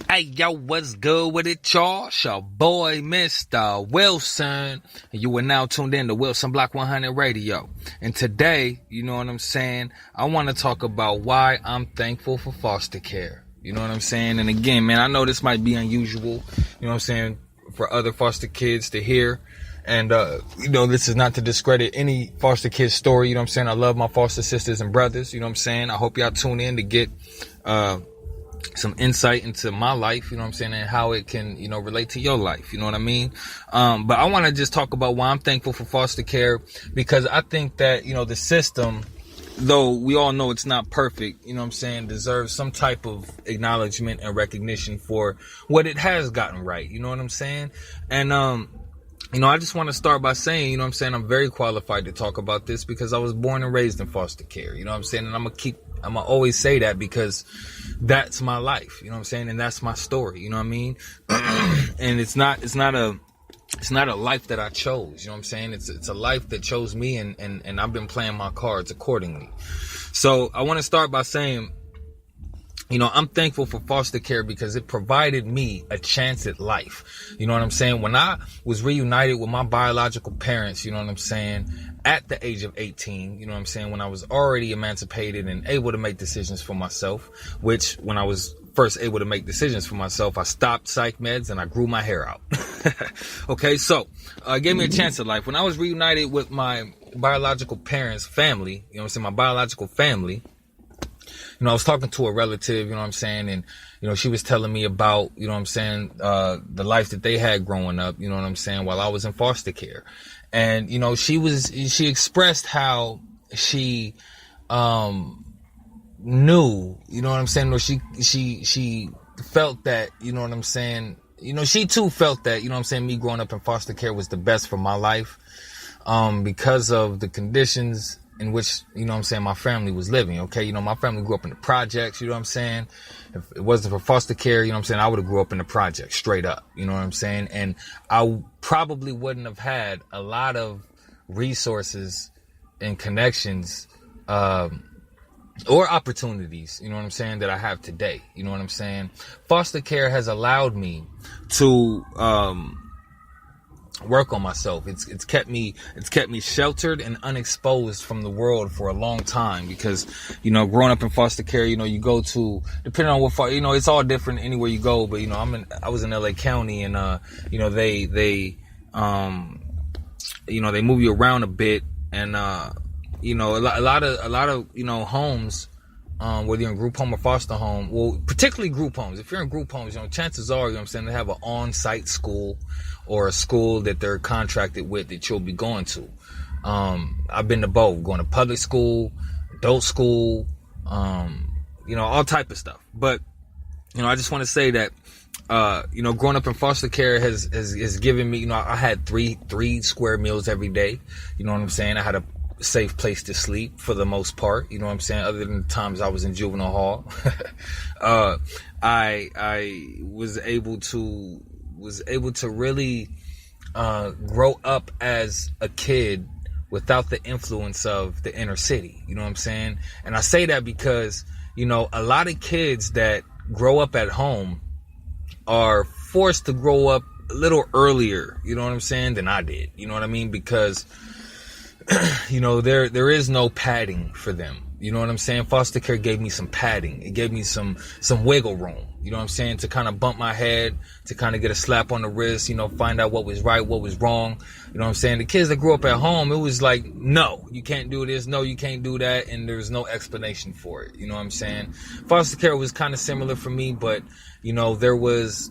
Hey, yo, what's good with it, y'all? It's your boy, Mr. Wilson. And you are now tuned in to Wilson Block 100 Radio. And today, you know what I'm saying, I want to talk about why I'm thankful for foster care. You know what I'm saying? And again, man, I know this might be unusual, you know what I'm saying, for other foster kids to hear. And, this is not to discredit any foster kid story. You know what I'm saying? I love my foster sisters and brothers. You know what I'm saying? I hope y'all tune in to get, some insight into my life, you know what I'm saying, and how it can, relate to your life, you know what I mean? But I want to just talk about why I'm thankful for foster care, because I think that, the system, though we all know it's not perfect, you know what I'm saying, deserves some type of acknowledgement and recognition for what it has gotten right, you know what I'm saying? And, I just want to start by saying, you know what I'm saying, I'm very qualified to talk about this because I was born and raised in foster care, you know what I'm saying? And I'm going to always say that because that's my life, you know what I'm saying? And that's my story, you know what I mean? And it's not a life that I chose, you know what I'm saying? It's a life that chose me, and I've been playing my cards accordingly. So I want to start by saying, I'm thankful for foster care because it provided me a chance at life. You know what I'm saying? When I was reunited with my biological parents, you know what I'm saying, at the age of 18, you know what I'm saying, when I was already emancipated and able to make decisions for myself, which when I was first able to make decisions for myself, I stopped psych meds and I grew my hair out. Okay, so it gave me a chance at life. When I was reunited with my biological parents' family, you know what I'm saying, my biological family, I was talking to a relative, you know what I'm saying, and, she was telling me about, you know what I'm saying, the life that they had growing up, you know what I'm saying, while I was in foster care. And, she expressed how she, knew, you know what I'm saying, or she felt that, you know what I'm saying, she too felt that, you know what I'm saying, me growing up in foster care was the best for my life, because of the conditions in which, you know what I'm saying, my family was living, okay? My family grew up in the projects, you know what I'm saying? If it wasn't for foster care, you know what I'm saying, I would have grew up in the projects, straight up, you know what I'm saying? And I probably wouldn't have had a lot of resources and connections, or opportunities, you know what I'm saying, that I have today, you know what I'm saying? Foster care has allowed me to, work on myself. It's kept me sheltered and unexposed from the world for a long time, because growing up in foster care, you go to, depending on what it's all different anywhere you go, but I was in LA County, and they move you around a bit, and a lot of homes, whether you're in group home or foster home, well, particularly group homes. If you're in group homes, chances are, you know what I'm saying, they have an on-site school or a school that they're contracted with that you'll be going to. I've been to both, going to public school, adult school, all type of stuff. But, I just want to say that, growing up in foster care has given me, I had three square meals every day. You know what I'm saying? I had a safe place to sleep for the most part, you know what I'm saying, other than the times I was in juvenile hall. I was able to really grow up as a kid without the influence of the inner city, you know what I'm saying? And I say that because a lot of kids that grow up at home are forced to grow up a little earlier, you know what I'm saying, than I did, you know what I mean? Because there is no padding for them. You know what I'm saying? Foster care gave me some padding. It gave me some wiggle room, you know what I'm saying, to kind of bump my head, to kind of get a slap on the wrist, find out what was right, what was wrong. You know what I'm saying? The kids that grew up at home, it was like, no, you can't do this. No, you can't do that. And there's no explanation for it. You know what I'm saying? Foster care was kind of similar for me, but, there was,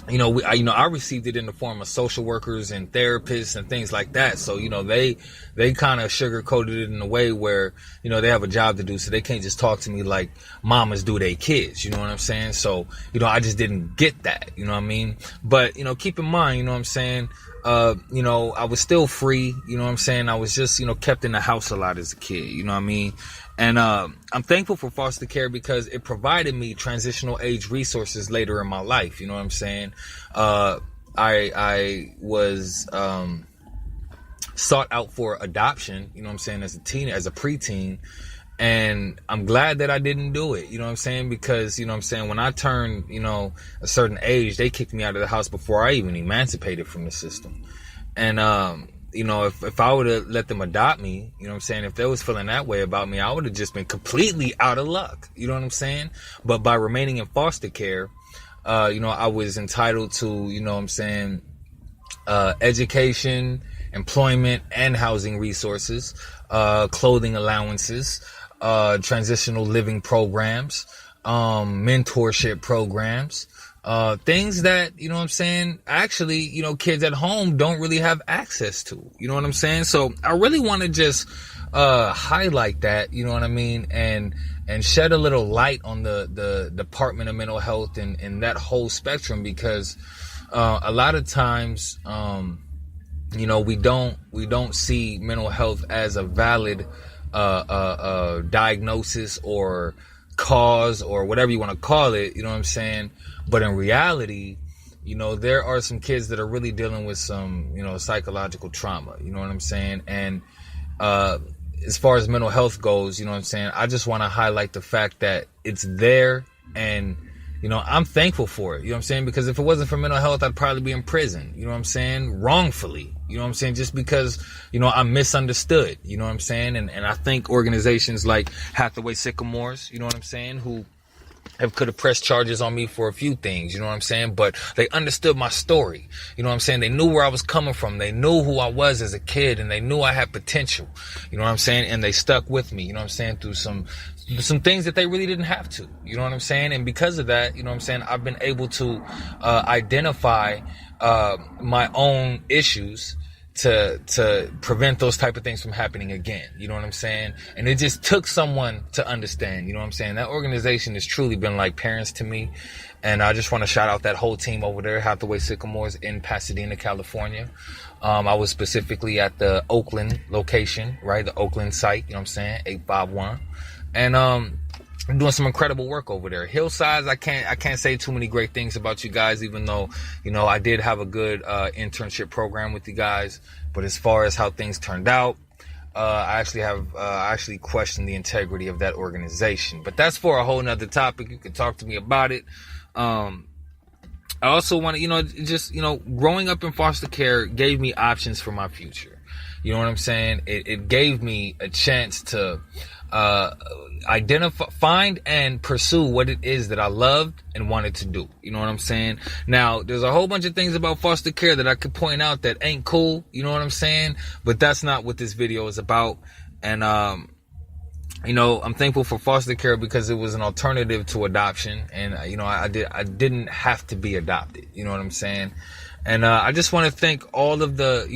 I received it in the form of social workers and therapists and things like that. So, they kind of sugarcoated it in a way where, they have a job to do. So they can't just talk to me like mamas do their kids. You know what I'm saying? So, I just didn't get that. You know what I mean? But, keep in mind, you know what I'm saying? I was still free. You know what I'm saying? I was just, kept in the house a lot as a kid. You know what I mean? And I'm thankful for foster care because it provided me transitional age resources later in my life. You know what I'm saying? I was sought out for adoption, you know what I'm saying, as a preteen. And I'm glad that I didn't do it, you know what I'm saying? Because, you know what I'm saying, when I turned, a certain age, they kicked me out of the house before I even emancipated from the system. And, if I would have let them adopt me, you know what I'm saying, if they was feeling that way about me, I would have just been completely out of luck, you know what I'm saying? But by remaining in foster care, I was entitled to, education, employment, and housing resources, clothing allowances, transitional living programs, mentorship programs, things that, actually, kids at home don't really have access to, you know what I'm saying? So I really want to just, highlight that, you know what I mean? And shed a little light on the Department of Mental Health and that whole spectrum, because, a lot of times, we don't see mental health as a valid, diagnosis or cause or whatever you want to call it, you know what I'm saying? But in reality, there are some kids that are really dealing with some, psychological trauma, you know what I'm saying? And, as far as mental health goes, you know what I'm saying, I just want to highlight the fact that it's there, and, I'm thankful for it, you know what I'm saying? Because if it wasn't for mental health, I'd probably be in prison, you know what I'm saying? Wrongfully, you know what I'm saying? Just because, I'm misunderstood, you know what I'm saying? And I think organizations like Hathaway Sycamores, you know what I'm saying, who could have pressed charges on me for a few things, you know what I'm saying? But they understood my story, you know what I'm saying? They knew where I was coming from. They knew who I was as a kid, and they knew I had potential, you know what I'm saying? And they stuck with me, you know what I'm saying, through some things that they really didn't have to, you know what I'm saying? And because of that, you know what I'm saying, I've been able to identify my own issues to prevent those type of things from happening again, you know what I'm saying? And it just took someone to understand, you know what I'm saying? That organization has truly been like parents to me, and I just want to shout out that whole team over there, Hathaway Sycamores in Pasadena, California. I was specifically at the Oakland location, right? The Oakland Psych, you know what I'm saying? 851. And I'm doing some incredible work over there. Hillsides, I can't say too many great things about you guys, even though, I did have a good internship program with you guys. But as far as how things turned out, I actually questioned the integrity of that organization. But that's for a whole nother topic. You can talk to me about it. I also want to, growing up in foster care gave me options for my future. You know what I'm saying? It gave me a chance to identify, find, and pursue what it is that I loved and wanted to do. You know what I'm saying? Now, there's a whole bunch of things about foster care that I could point out that ain't cool. You know what I'm saying? But that's not what this video is about. And, I'm thankful for foster care because it was an alternative to adoption. And, I didn't have to be adopted. You know what I'm saying? And I just want to thank all of the,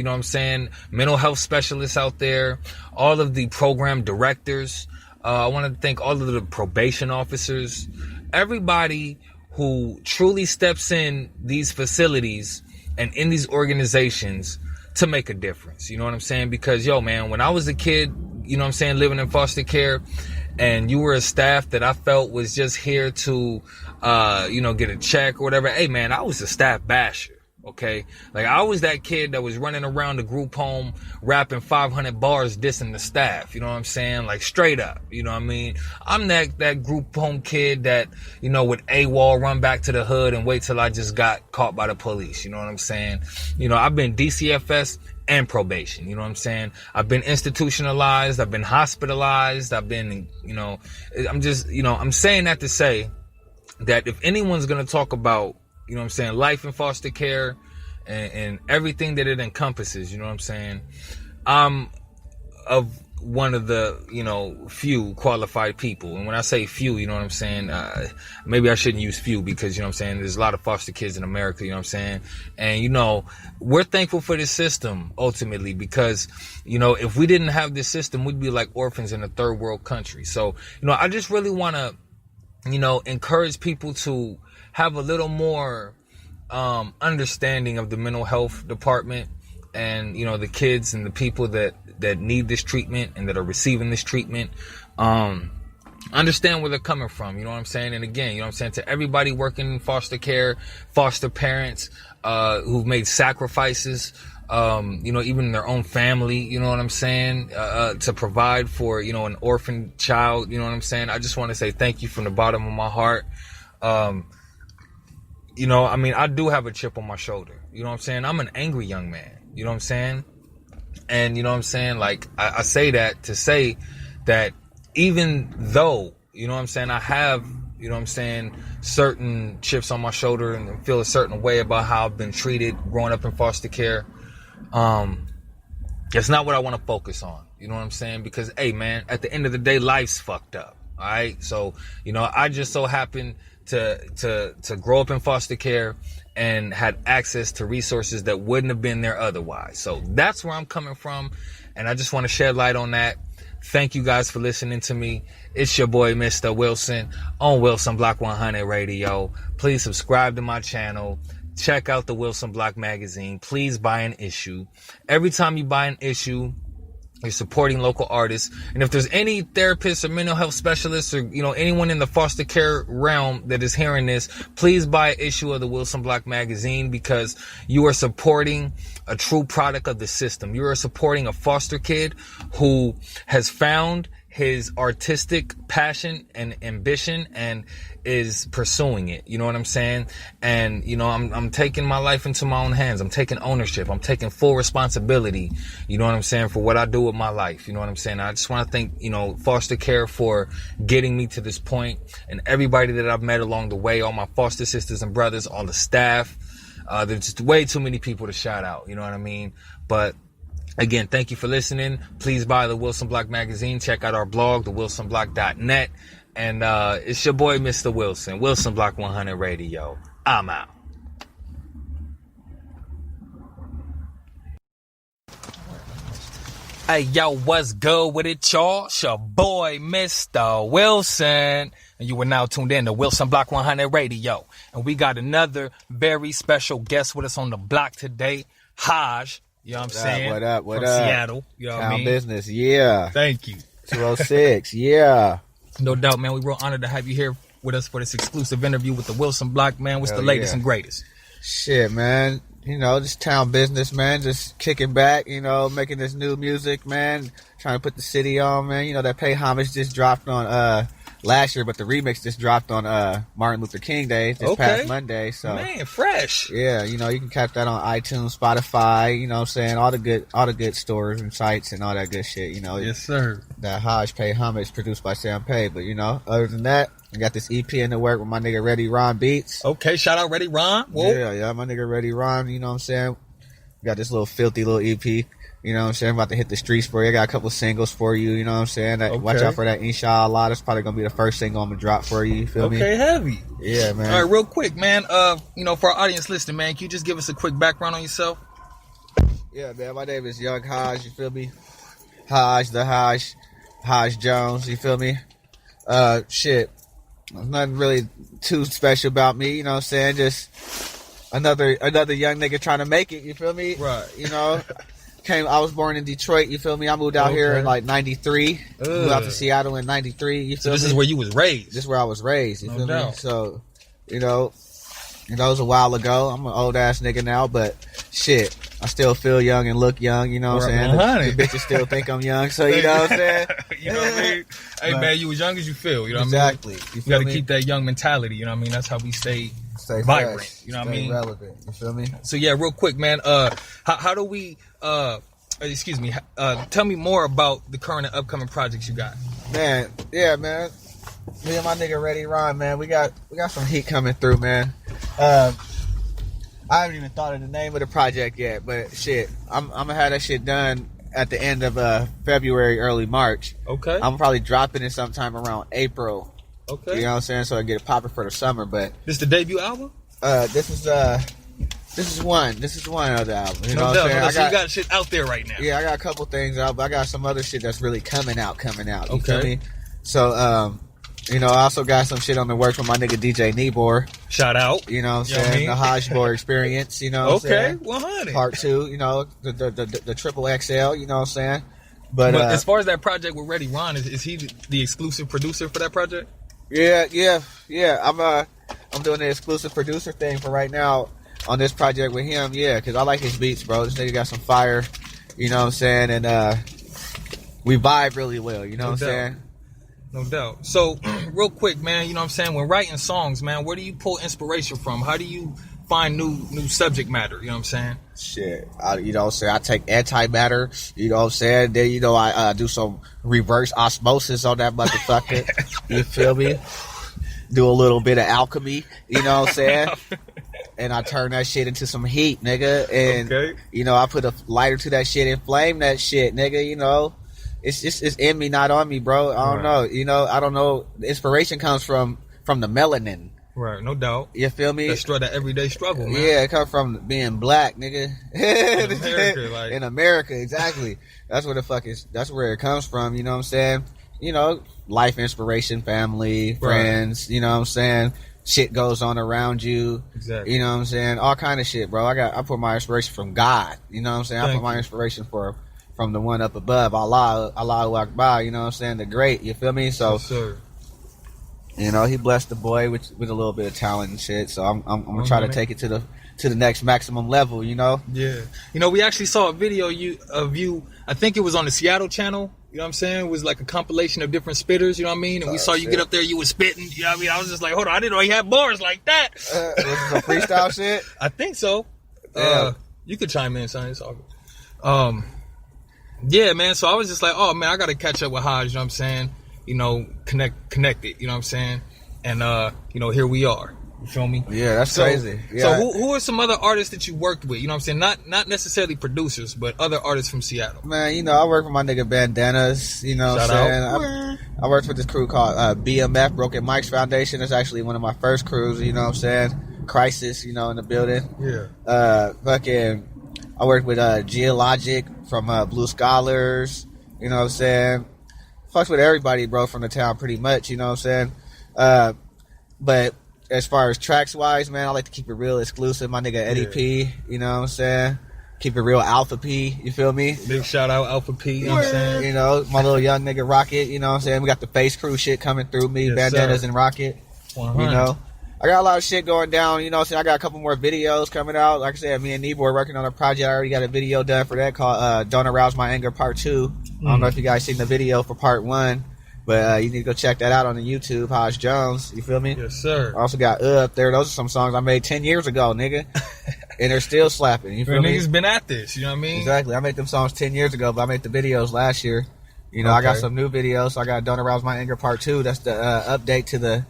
mental health specialists out there, all of the program directors. I want to thank all of the probation officers, everybody who truly steps in these facilities and in these organizations to make a difference. You know what I'm saying? Because, man, when I was a kid, living in foster care, and you were a staff that I felt was just here to, get a check or whatever. Hey, man, I was a staff basher. Okay, like I was that kid that was running around the group home rapping 500 bars dissing the staff, you know what I'm saying? Like straight up, you know what I mean? I'm that group home kid that, would AWOL, run back to the hood and wait till I just got caught by the police, you know what I'm saying? I've been DCFS and probation, you know what I'm saying? I've been institutionalized, I've been hospitalized, I've been, I'm saying that to say that if anyone's going to talk about, life in foster care and everything that it encompasses, you know what I'm saying? I'm of one of the, few qualified people. And when I say few, you know what I'm saying? Maybe I shouldn't use few because, there's a lot of foster kids in America, you know what I'm saying? And, we're thankful for this system ultimately because, if we didn't have this system, we'd be like orphans in a third world country. So, I just really want to, encourage people to have a little more understanding of the mental health department and, the kids and the people that need this treatment and that are receiving this treatment. Understand where they're coming from, you know what I'm saying? And again, you know what I'm saying, to everybody working in foster care, foster parents, who've made sacrifices, even their own family, you know what I'm saying, to provide for, an orphan child, you know what I'm saying. I just want to say thank you from the bottom of my heart. I do have a chip on my shoulder, you know what I'm saying. I'm an angry young man, you know what I'm saying. And you know what I'm saying, like, I say that to say that even though, you know what I'm saying, I have, you know what I'm saying, certain chips on my shoulder and feel a certain way about how I've been treated growing up in foster care, it's not what I want to focus on, you know what I'm saying, because, hey, man, at the end of the day, life's fucked up, all right? So, I just so happened to grow up in foster care and had access to resources that wouldn't have been there otherwise. So that's where I'm coming from, and I just want to shed light on that. Thank you guys for listening to me. It's your boy, Mr. Wilson, on Wilson Block 100 Radio. Please subscribe to my channel. Check out the Wilson Block magazine. Please buy an issue. Every time you buy an issue, you're supporting local artists. And if there's any therapists or mental health specialists or, anyone in the foster care realm that is hearing this, please buy an issue of the Wilson Block magazine, because you are supporting a true product of the system. You are supporting a foster kid who has found his artistic passion and ambition and is pursuing it. You know what I'm saying? And, I'm taking my life into my own hands. I'm taking ownership. I'm taking full responsibility, you know what I'm saying, for what I do with my life. You know what I'm saying? I just want to thank, foster care for getting me to this point, and everybody that I've met along the way, all my foster sisters and brothers, all the staff. There's just way too many people to shout out. You know what I mean? But again, thank you for listening. Please buy the Wilson Block magazine. Check out our blog, thewilsonblock.net. And it's your boy, Mr. Wilson, Wilson Block 100 Radio. I'm out. Hey, yo, what's good with it, y'all? It's your boy, Mr. Wilson. And you are now tuned in to Wilson Block 100 Radio. And we got another very special guest with us on the block today, Hajj. You know what I'm saying? What up? From Seattle. You know what I mean? Business, yeah. Thank you. 206, yeah. No doubt, man. We're real honored to have you here with us for this exclusive interview with the Wilson Block, man. What's the latest and greatest? Shit, man. Just town business, man. Just kicking back, making this new music, man. Trying to put the city on, man. That Pay Homage just dropped on last year, but the remix just dropped on Martin Luther King Day this past Monday. So, man, fresh. Yeah, you can catch that on iTunes, Spotify, you know what I'm saying, all the good stores and sites and all that good shit, Yes, sir. That Hajj Pay Homage produced by Sam Pay. But other than that, I got this EP in the work with my nigga Ready Ron Beats. Okay, shout out Ready Ron. Whoa. Yeah, my nigga Ready Ron, you know what I'm saying? Got this little filthy little EP. You know what I'm saying? I'm about to hit the streets for you. I got a couple singles for you. You know what I'm saying? Okay. Watch out for that, Inshallah. That's probably going to be the first single I'm going to drop for you. You feel me? Okay, heavy. Yeah, man. All right, real quick, man. For our audience listening, man, can you just give us a quick background on yourself? Yeah, man. My name is Young Hajj. You feel me? Hajj Jones. You feel me? Shit. There's nothing really too special about me. You know what I'm saying? Just another young nigga trying to make it. You feel me? Right. I was born in Detroit, you feel me? I moved out here in like 93. Moved out to Seattle in 93, you feel So this me? is where you was raised? This is where I was raised, you feel doubt. me? So, it was a while ago. I'm an old ass nigga now, but shit, I still feel young and look young, you know what I'm saying? The bitches still think I'm young, so you know what I'm saying? You know what I mean? Hey, man, you as young as you feel, you know what exactly. I mean? You got to keep that young mentality, you know what I mean? That's how we stay vibrant, fresh, you know what I mean? Relevant, you feel me? So yeah, real quick, man, how do we tell me more about the current and upcoming projects you got. Man, yeah, man. Me and my nigga Ready Ron, man, we got some heat coming through, man. I haven't even thought of the name of the project yet, but shit, I'm gonna have that shit done at the end of February, early March. Okay. I'm probably dropping it sometime around April. Okay. You know what I'm saying? So I get it popping for the summer, but this the debut album? This is one of the albums. You know what I'm saying? So you got shit out there right now. Yeah, I got a couple things out, but I got some other shit that's really coming out. You feel me? So, I also got some shit on the work from my nigga DJ Nebor. Shout out. You know what I'm saying? The Hajj Boy Experience, you know what I'm saying? 100. Part 2, the triple XL, you know what I'm saying? But as far as that project with Ready Ron, is he the exclusive producer for that project? Yeah. I'm doing the exclusive producer thing for right now. on this project with him, yeah, because I like his beats, bro. This nigga got some fire, you know what I'm saying? And we vibe really well, you know what I'm saying? No doubt. So, real quick, man, you know what I'm saying? When writing songs, man, where do you pull inspiration from? How do you find new subject matter? You know what I'm saying? Shit, you know what I'm saying? I take antimatter, you know what I'm saying? Then, you know, I do some reverse osmosis on that motherfucker. You feel me? Do a little bit of alchemy, you know what I'm saying? And I turn that shit into some heat, nigga. And, you know, I put a lighter to that shit and flame that shit, nigga, you know? It's in me, not on me, bro. I don't know. You know, I don't know. The inspiration comes from the melanin. Right, no doubt. You feel me? That everyday struggle, man. Yeah, it comes from being black, nigga. In America, like. In America, exactly. That's where it comes from, you know what I'm saying? You know, life inspiration, family, friends, you know what I'm saying? Shit goes on around you. Exactly. You know what I'm saying? All kind of shit, bro. I put my inspiration from God. You know what I'm saying? I put my inspiration from the one up above, Allah Akbar, you know what I'm saying? The great, you feel me? So, yes, sir. You know, he blessed the boy with a little bit of talent and shit. So I'm gonna try to take it to the next maximum level, you know? Yeah. You know, we actually saw a video of you, I think it was on the Seattle channel, you know what I'm saying? It was like a compilation of different spitters, you know what I mean? And we saw you get up there, you was spitting, you know what I mean? I was just like, hold on, I didn't know he had bars like that. Was this a freestyle shit? I think so. You could chime in, son. It's all good. Yeah, man. So I was just like, oh, man, I got to catch up with Hajj, you know what I'm saying? You know, connect it, you know what I'm saying? And, you know, here we are. You feel me? Yeah, that's crazy. Yeah. So who are some other artists that you worked with? You know what I'm saying? Not necessarily producers, but other artists from Seattle. Man, you know, I work with my nigga Bandanas, you know what I'm saying? I worked with this crew called BMF, Broken Mike's Foundation. It's actually one of my first crews, you know what I'm saying? Crisis, you know, in the building. Yeah. I worked with Geologic from Blue Scholars, you know what I'm saying? Fucks with everybody, bro, from the town pretty much, you know what I'm saying? But as far as tracks wise, man, I like to keep it real exclusive. My nigga Eddie P, you know what I'm saying? Keep it real Alpha P, you feel me? Big shout out Alpha P, you know what I'm saying? You know, my little young nigga Rocket, you know what I'm saying? We got the Face Crew shit coming through me, Bandanas and Rocket, 100. You know? I got a lot of shit going down, you know what I'm saying? I got a couple more videos coming out. Like I said, me and Nebo are working on a project. I already got a video done for that called Don't Arouse My Anger Part 2. I don't know if you guys seen the video for Part 1. But you need to go check that out on the YouTube, Hajj Jones. You feel me? Yes, sir. I also got up there. Those are some songs I made 10 years ago, nigga. And they're still slapping. You feel me? Niggas been at this, you know what I mean? Exactly. I made them songs 10 years ago, but I made the videos last year. You know, I got some new videos. So I got Don't Arouse My Anger Part 2. That's the update to the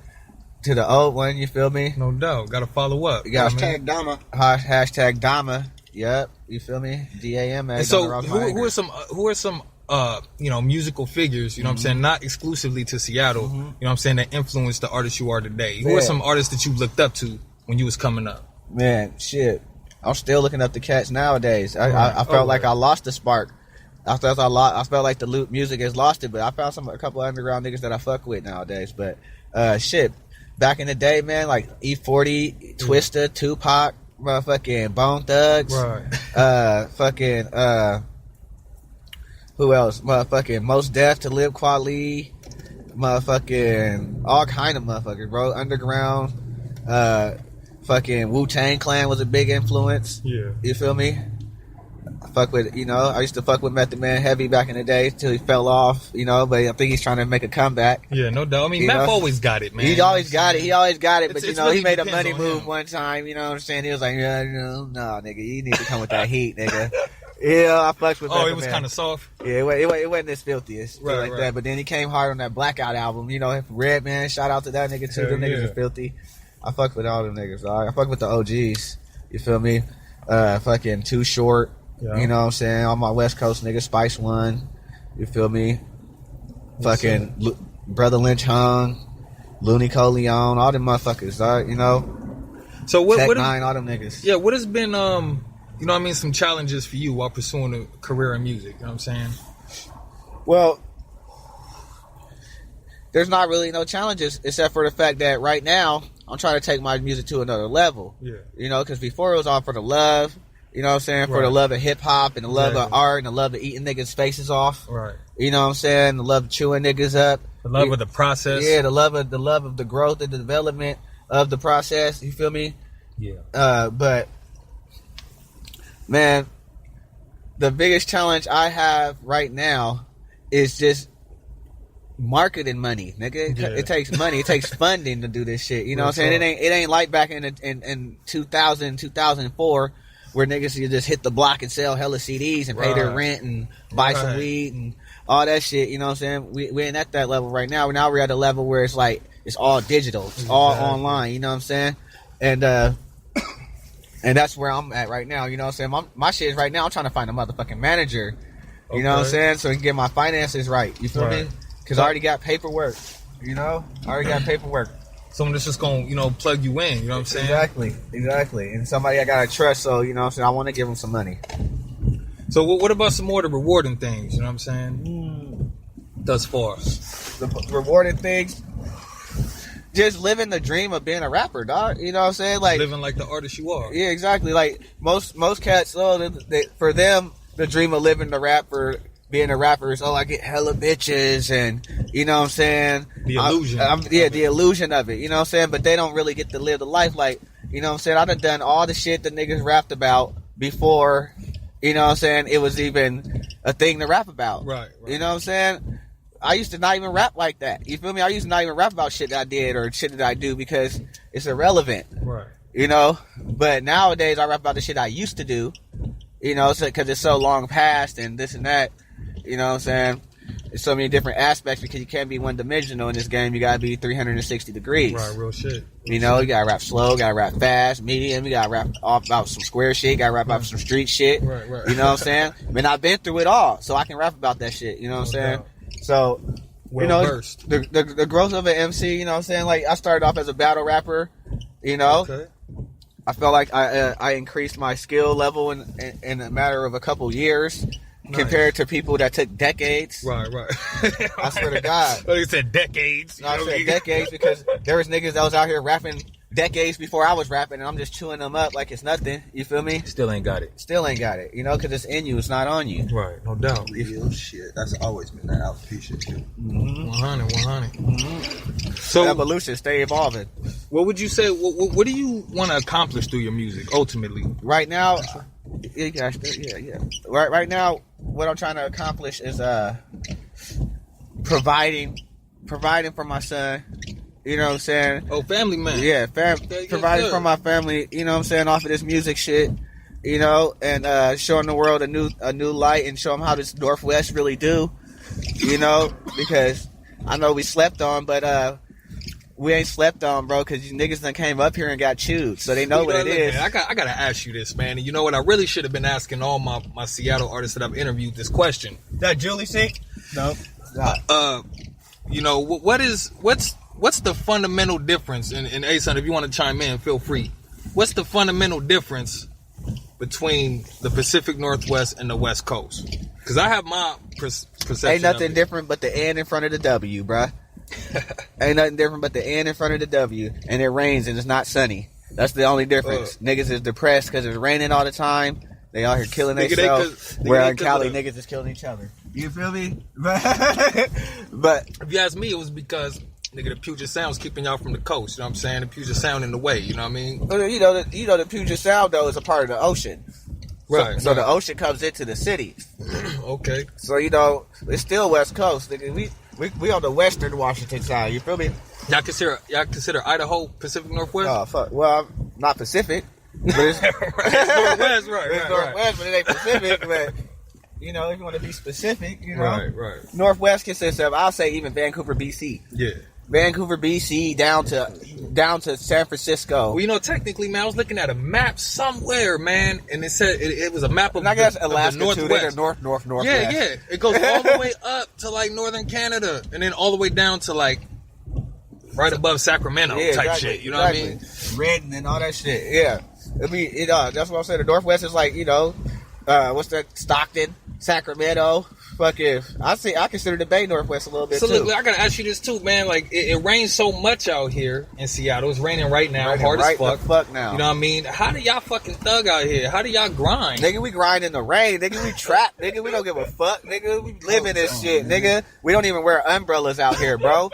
old one. You feel me? No doubt. Got to follow up. You got hashtag Dama. Yep. You feel me? DAMA. So who are some you know, musical figures, you know what I'm saying, not exclusively to Seattle, you know what I'm saying, that influenced the artist you are today? Who are some artists that you looked up to when you was coming up? Man, shit. I'm still looking up the cats nowadays. I felt like I lost the spark. I felt like the music has lost it, but I found a couple of underground niggas that I fuck with nowadays. But shit, back in the day, man, like E40, Twista, Tupac, motherfucking Bone Thugs, who else? Motherfucking Most Def, To Live Kweli, motherfucking all kind of motherfuckers, bro. Underground, fucking Wu-Tang Clan was a big influence. Yeah. You feel me? I used to fuck with Method Man heavy back in the day till he fell off, you know, but I think he's trying to make a comeback. Yeah, no doubt. I mean, Meth always got it, man. He always got it, but, you know, he made a money move one time, you know what I'm saying? He was like, yeah, no, nigga, you need to come with that heat, nigga. Yeah, I fucked with that. It was kind of soft. Yeah, it wasn't as filthy as that. But then he came hard on that Blackout album. You know, Redman, shout out to that nigga too. Them niggas are filthy. I fucked with all them niggas. I fucked with the OGs. You feel me? Fucking Too Short. Yeah. You know what I'm saying? All my West Coast niggas. Spice One. You feel me? Fucking Brother Lynch Hung. Looney Coleon. All them motherfuckers. You know? So what? Tech Nine, all them niggas. Yeah, what has been you know what I mean, some challenges for you while pursuing a career in music, you know what I'm saying? Well, there's not really no challenges except for the fact that right now I'm trying to take my music to another level. Yeah. You know, because before it was all for the love, you know what I'm saying, for the love of hip-hop and the love of art and the love of eating niggas' faces off. Right. You know what I'm saying? The love of chewing niggas up. The love of the process. Yeah, the love of the growth and the development of the process. You feel me? Yeah. But Man, the biggest challenge I have right now is just marketing money, nigga. It takes money. It takes funding to do this shit. You know what I'm saying? It ain't like back in 2000, 2004 where niggas you just hit the block and sell hella CDs and pay their rent and buy some weed and all that shit. You know what I'm saying? We ain't at that level right now. Now we're at a level where it's like it's all digital. It's all online. You know what I'm saying? And that's where I'm at right now. You know what I'm saying? My shit is right now. I'm trying to find a motherfucking manager. You know what I'm saying? So we can get my finances right. You feel me? Because I already got paperwork, you know? I already got paperwork. Someone that's just going to, plug you in, you know what I'm saying? Exactly. And somebody I got to trust, so, you know what I'm saying? I want to give them some money. So what about some more of the rewarding things, you know what I'm saying? Thus far. The rewarding things, just living the dream of being a rapper, dog. You know what I'm saying? Like living like the artist you are. Yeah, exactly. Like, most cats, for them, the dream of living the rapper... Being a rapper is, I get hella bitches and, you know what I'm saying? The illusion. The illusion of it, you know what I'm saying? But they don't really get to live the life like, you know what I'm saying? I done all the shit that niggas rapped about before, you know what I'm saying, it was even a thing to rap about. Right. You know what I'm saying? I used to not even rap like that. You feel me? I used to not even rap about shit that I did or shit that I do because it's irrelevant. Right. You know? But nowadays I rap about the shit I used to do, you know, because it's so long past and this and that. You know what I'm saying? There's so many different aspects because you can't be one-dimensional in this game. You gotta be 360 degrees. Right, real shit. You know, you gotta rap slow, gotta rap fast, medium. You gotta rap about some square shit, gotta rap about some street shit. Right. You know what I'm saying? But I've been through it all, so I can rap about that shit. You know what I'm saying? So, versed. The growth of an MC. You know what I'm saying? Like I started off as a battle rapper. You know. Okay. I felt like I increased my skill level in a matter of a couple years. Nice. Compared to people that took decades. Right. I swear to God. Well, you said decades. No, I said decades because there was niggas that was out here rapping decades before I was rapping, and I'm just chewing them up like it's nothing. You feel me? Still ain't got it. You know, because it's in you. It's not on you. Right. No doubt. Real shit. That's always been that alopecia shit. 100. So evolution, stay evolving. What would you say? What do you want to accomplish through your music ultimately? Right now, yeah. Right now, what I'm trying to accomplish is providing for my son. You know what I'm saying? Oh, family man. Yeah, providing for my family. You know what I'm saying? Off of this music shit. You know, and showing the world a new light and show them how this Northwest really do. You know, because I know we slept on, but we ain't slept on, bro, because you niggas done came up here and got chewed, so they know what it is. Man, I gotta ask you this, man. And you know what? I really should have been asking all my Seattle artists that I've interviewed this question. That Julie Sink? No. You know, what's the fundamental difference? And A-Son, if you want to chime in, feel free. What's the fundamental difference between the Pacific Northwest and the West Coast? Because I have my perception. Ain't nothing different but the N in front of the W, bruh. Ain't nothing different but the N in front of the W, and it rains and it's not sunny. That's the only difference. Niggas is depressed because it's raining all the time. They out here killing themselves. Where in Cali, niggas is killing each other. You feel me? But if you ask me, it was because nigga, the Puget Sound's keeping y'all from the coast. You know what I'm saying? The Puget Sound in the way. You know what I mean? You know the Puget Sound though is a part of the ocean. Right. So the ocean comes into the cities. Okay. So you know it's still West Coast. Nigga, we on the western Washington side. You feel me? Y'all consider Idaho Pacific Northwest? Oh fuck. Well, I'm not Pacific, but it's Northwest, right? It's Northwest, but it ain't Pacific. But you know, if you want to be specific, you know, right. Northwest consists of, I'll say, even Vancouver, BC. Yeah. Vancouver, BC, down to San Francisco. Well, you know, technically, man, I was looking at a map somewhere, man, and it said it was a map of, and I guess Alaska of the Northwest. Northwest. Yeah. It goes all the way up to like northern Canada, and then all the way down to like right above Sacramento type exactly, shit. You know what I mean? Redden and all that shit. Yeah. That's what I'm saying. The Northwest is like, you know, what's that? Stockton, Sacramento. Fucking, I consider the Bay Northwest a little bit too. Look, I gotta ask you this too, man. Like, it rains so much out here in Seattle. It's raining right now, hard as fuck. Fuck now. You know what I mean? How do y'all fucking thug out here? How do y'all grind? Nigga, we grind in the rain. Nigga, we trap. Nigga, we don't give a fuck. Nigga, we live in this shit. Nigga, we don't even wear umbrellas out here, bro.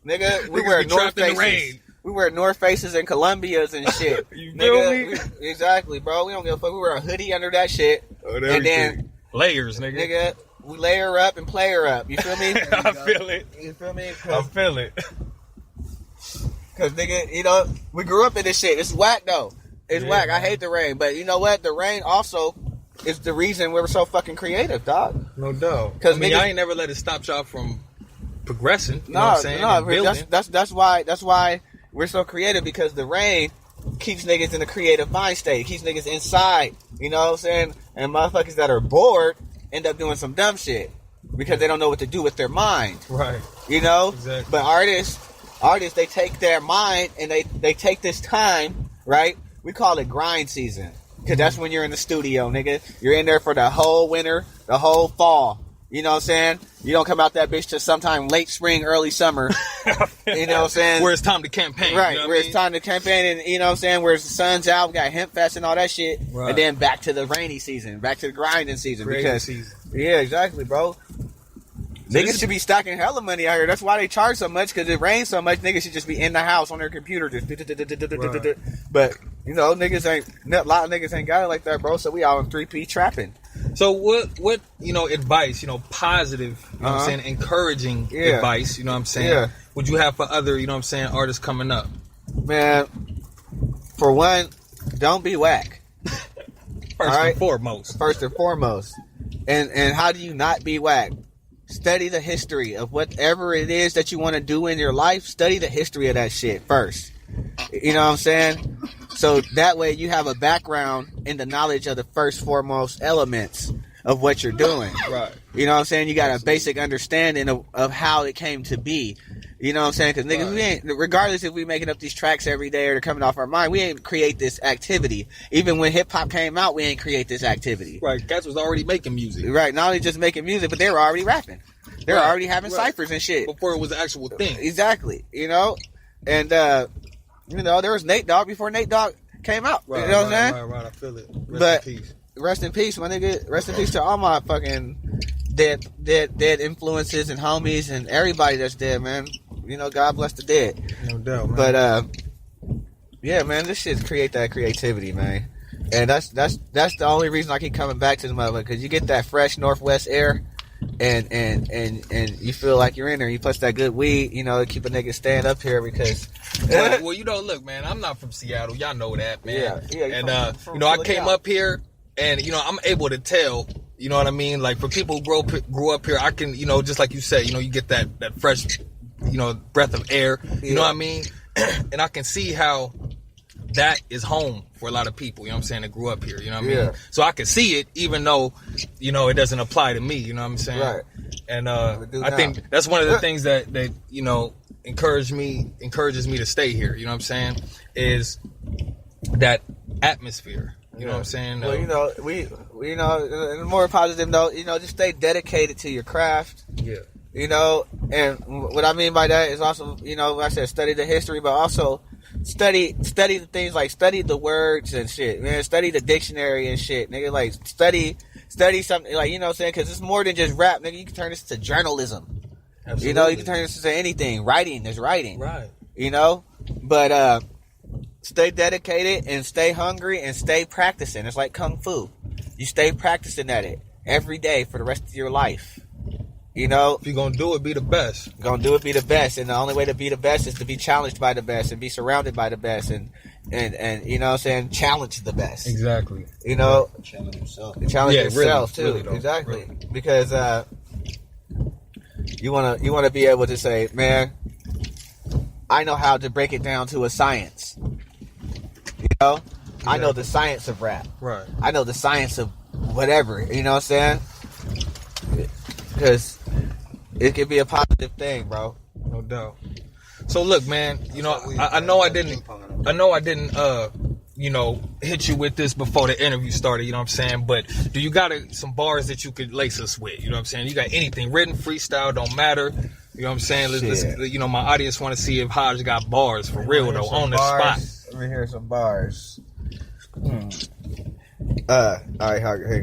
Nigga, we wear North Faces. We wear North Faces and Columbias and shit. You feel me? Exactly, bro. We don't give a fuck. We wear a hoodie under that shit. And then layers, nigga. We layer up and play her up. You feel me? I feel it. You feel me? I feel it. Cause nigga, you know, we grew up in this shit. It's whack though. It's whack. I hate the rain, but you know what? The rain also is the reason we were so fucking creative, dog. No doubt. Because I ain't never let it stop y'all from progressing. You know what I'm saying? That's why we're so creative, because the rain keeps niggas in a creative mind state. It keeps niggas inside. You know what I'm saying? And motherfuckers that are bored end up doing some dumb shit because they don't know what to do with their mind. Right. You know? Exactly. But artists, they take their mind and they take this time, right? We call it grind season. Because that's when you're in the studio, nigga. You're in there for the whole winter, the whole fall. You know what I'm saying? You don't come out that bitch till sometime late spring, early summer. You know what I'm saying? Where it's time to campaign. Right, you know where it's time to campaign, and you know what I'm saying? Where the sun's out, we got Hemp Fest and all that shit. Right. And then back to the rainy season, back to the grinding season. Yeah, exactly, bro. Niggas should be stacking hella money out here. That's why they charge so much, because it rains so much. Niggas should just be in the house on their computer. Just right. But, you know, a lot of niggas ain't got it like that, bro. So we out on 3P trapping. So what you know, advice, you know, positive, you know what I'm saying, encouraging advice, you know what I'm saying, would you have for other, you know what I'm saying, artists coming up? Man, for one, don't be whack. First and foremost. And how do you not be whack? Study the history of whatever it is that you want to do in your life. Study the history of that shit first. You know what I'm saying? So that way you have a background in the knowledge of the first foremost elements of what you're doing. Right. You know what I'm saying? You got a basic understanding of how it came to be. You know what I'm saying? Because niggas, we ain't, regardless if we making up these tracks every day or they're coming off our mind, we ain't create this activity. Even when hip hop came out, we ain't create this activity. Right. Cats was already making music. Right. Not only just making music, but they were already rapping. They were already having ciphers and shit. Before it was an actual thing. Exactly. You know? And, you know, there was Nate Dogg before Nate Dogg came out. Right, you know what I'm saying? Right. I feel it. Rest in peace. Rest in peace, my nigga. Rest in peace to all my fucking dead influences and homies and everybody that's dead, man. You know, God bless the dead. No doubt, man. But yeah, man, this shit create that creativity, man. And that's the only reason I keep coming back to the motherfucker, because you get that fresh Northwest air, and you feel like you're in there. You plus that good weed, you know, keep a nigga stand up here because. Well, you know, look, man, I'm not from Seattle. Y'all know that, man. Yeah. And from you know, I came up here, and you know, I'm able to tell. You know what I mean? Like for people who grew up here, I can, you know, just like you said, you know, you get that fresh, you know, breath of air. You know what I mean? And I can see how that is home for a lot of people, you know what I'm saying, that grew up here, you know what I mean? So I can see it, even though, you know, it doesn't apply to me, you know what I'm saying? Right. And I think that's one of the things that you know, encourages me to stay here, you know what I'm saying, is that atmosphere. You know what I'm saying? Well, you know, we you know, in a more positive note, you know, just stay dedicated to your craft. Yeah. You know, and what I mean by that is also, you know, like I said, study the history, but also study the things, like study the words and shit, man. Study the dictionary and shit, nigga. Like study something, like, you know what I'm saying? Because it's more than just rap, nigga. You can turn this to journalism. Absolutely. You know, you can turn this into anything. Writing is writing. Right. You know, but stay dedicated and stay hungry and stay practicing. It's like kung fu. You stay practicing at it every day for the rest of your life. You know, if you're gonna do it, be the best. Be the best, and the only way to be the best is to be challenged by the best and be surrounded by the best, and you know what I'm saying, challenge the best. Exactly. You know, challenge yourself. Challenge yourself too. Really, exactly. Really. Because you wanna be able to say, man, I know how to break it down to a science. You know, exactly. I know the science of rap. Right. I know the science of whatever. You know what I'm saying? Because it could be a positive thing, bro. No doubt. So look, man, you know, I know I didn't, you know, hit you with this before the interview started, you know what I'm saying? But do you got some bars that you could lace us with? You know what I'm saying? You got anything written, freestyle, don't matter. You know what I'm saying? Let's, you know, my audience want to see if Hajj got bars for real though, on the spot. Let me hear some bars. All right, here you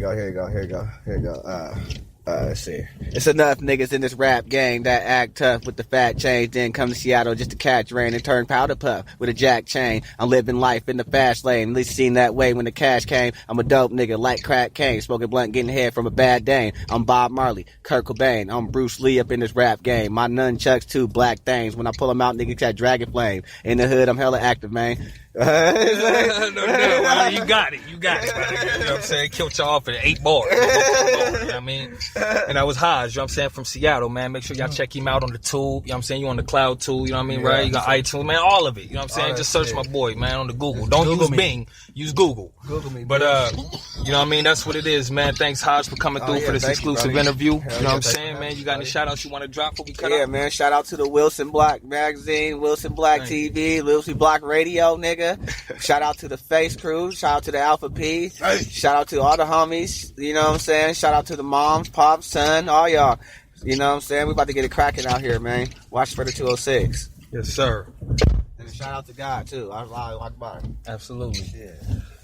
go. Let's see. It's enough niggas in this rap game that act tough with the fat chains, then come to Seattle just to catch rain and turn powder puff with a jack chain. I'm living life in the fast lane, at least seen that way when the cash came. I'm a dope nigga like crack cane, smoking blunt, getting head from a bad dame. I'm Bob Marley, Kurt Cobain, I'm Bruce Lee up in this rap game. My nunchucks two black things, when I pull them out, niggas got dragon flame. In the hood, I'm hella active, man. No, you got it, you know what I'm saying? Killed y'all off at 8 bars, you know what I mean? And I was Hajj, you know what I'm saying, from Seattle, man. Make sure y'all check him out on the tube, you know what I'm saying? You on the cloud tube, you know what I mean, right? You got iTunes, man, all of it, you know what I'm saying? Just search my boy, man, on the Google. Don't use Bing, use Google. Google me, but, you know what I mean? That's what it is, man. Thanks, Hajj, for coming through for this exclusive interview. You know what I'm saying, man? You got any shout outs you want to drop before we cut out? Yeah, man, shout out to the Wilson Black Magazine, Wilson Black TV, Wilson Black Radio, nigga. Shout out to the Face Crew. Shout out to the Alpha P. Hey. Shout out to all the homies. You know what I'm saying? Shout out to the moms, pops, son, all y'all. You know what I'm saying? We about to get it cracking out here, man. Watch for the 206. Yes, sir. And shout out to God, too. Absolutely. Yeah.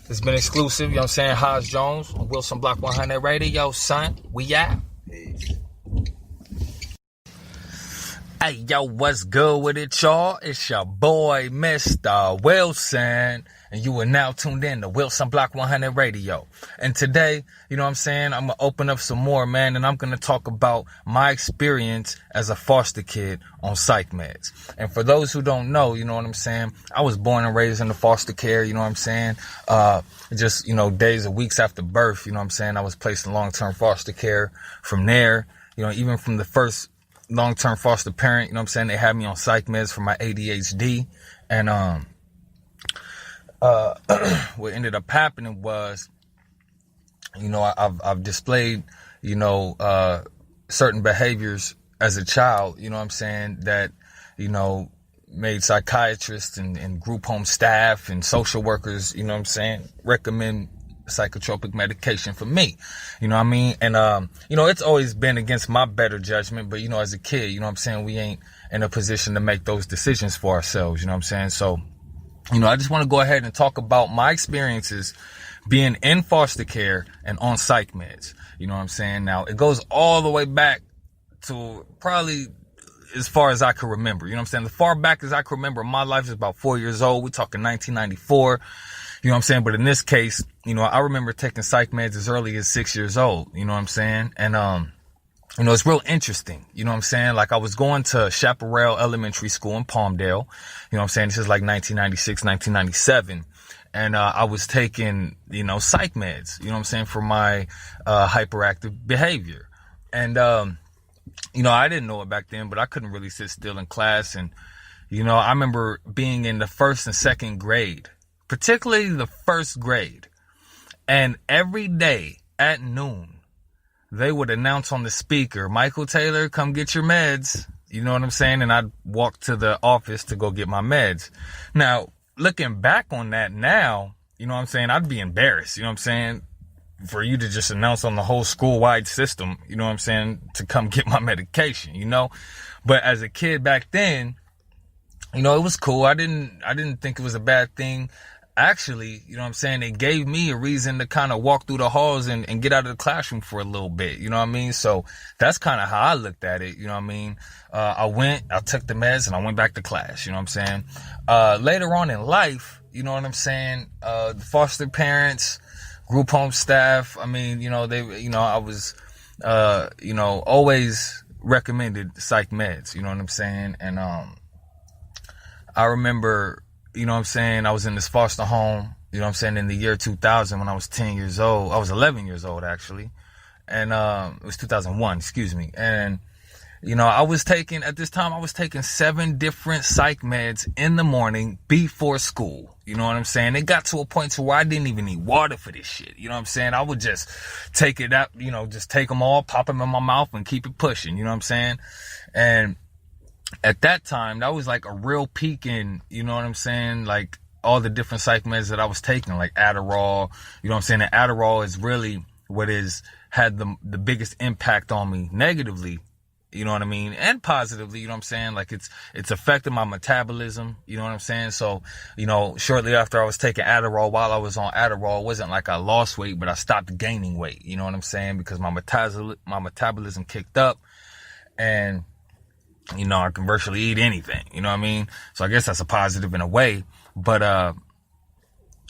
It's been exclusive, you know what I'm saying? Hajj Jones on Wilson Block 100 Radio, son. We out. Peace. Hey, yo, what's good with it, y'all? It's your boy, Mr. Wilson, and you are now tuned in to Wilson Block 100 Radio. And today, you know what I'm saying, I'm going to open up some more, man, and I'm going to talk about my experience as a foster kid on Psych meds. And for those who don't know, you know what I'm saying, I was born and raised in the foster care, you know what I'm saying, just, you know, days or weeks after birth, you know what I'm saying, I was placed in long-term foster care. From there, you know, even from the first long-term foster parent, you know what I'm saying, they had me on psych meds for my ADHD. And what ended up happening was, you know, I've displayed, you know, certain behaviors as a child, you know what I'm saying, that, you know, made psychiatrists and group home staff and social workers, you know what I'm saying, recommend psychotropic medication for me, you know what I mean? And, you know, it's always been against my better judgment, but, you know, as a kid, you know what I'm saying, we ain't in a position to make those decisions for ourselves, you know what I'm saying? So, you know, I just want to go ahead and talk about my experiences being in foster care and on psych meds, you know what I'm saying? Now, it goes all the way back to probably as far as I can remember, you know what I'm saying? As far back as I can remember, my life is about 4 years old. We're talking 1994. You know what I'm saying? But in this case, you know, I remember taking psych meds as early as 6 years old. You know what I'm saying? And, you know, it's real interesting. You know what I'm saying? Like, I was going to Chaparral Elementary School in Palmdale. You know what I'm saying? This is like 1996, 1997. And, I was taking, you know, psych meds, you know what I'm saying, for my, hyperactive behavior. And, you know, I didn't know it back then, but I couldn't really sit still in class. And, you know, I remember being in the first and second grade, particularly the first grade. And every day at noon, they would announce on the speaker, Michael Taylor, come get your meds. You know what I'm saying? And I'd walk to the office to go get my meds. Now, looking back on that now, you know what I'm saying? I'd be embarrassed, you know what I'm saying? For you to just announce on the whole school-wide system, you know what I'm saying? To come get my medication, you know? But as a kid back then, you know, it was cool. I didn't think it was a bad thing. Actually, you know what I'm saying, it gave me a reason to kind of walk through the halls and get out of the classroom for a little bit, you know what I mean? So that's kind of how I looked at it, you know what I mean? I took the meds and I went back to class, you know what I'm saying? Later on in life, you know what I'm saying, the foster parents, group home staff, I mean, you know, I was, you know, always recommended psych meds, you know what I'm saying? And, I remember, you know what I'm saying, I was in this foster home, you know what I'm saying, in the year 2000 when I was 10 years old. I was 11 years old, actually. And, it was 2001, excuse me. And, you know, at this time, I was taking 7 different psych meds in the morning before school. You know what I'm saying? It got to a point to where I didn't even need water for this shit. You know what I'm saying? I would just take it out, you know, just take them all, pop them in my mouth and keep it pushing. You know what I'm saying? And at that time, that was like a real peak in, you know what I'm saying, like all the different psych meds that I was taking, like Adderall, you know what I'm saying? And Adderall is really what had the biggest impact on me negatively, you know what I mean? And positively, you know what I'm saying? Like it's affected my metabolism, you know what I'm saying? So, you know, shortly after I was taking Adderall, while I was on Adderall, it wasn't like I lost weight, but I stopped gaining weight, you know what I'm saying? Because my metabolism kicked up, and, you know, I can virtually eat anything, you know what I mean? So I guess that's a positive in a way, but,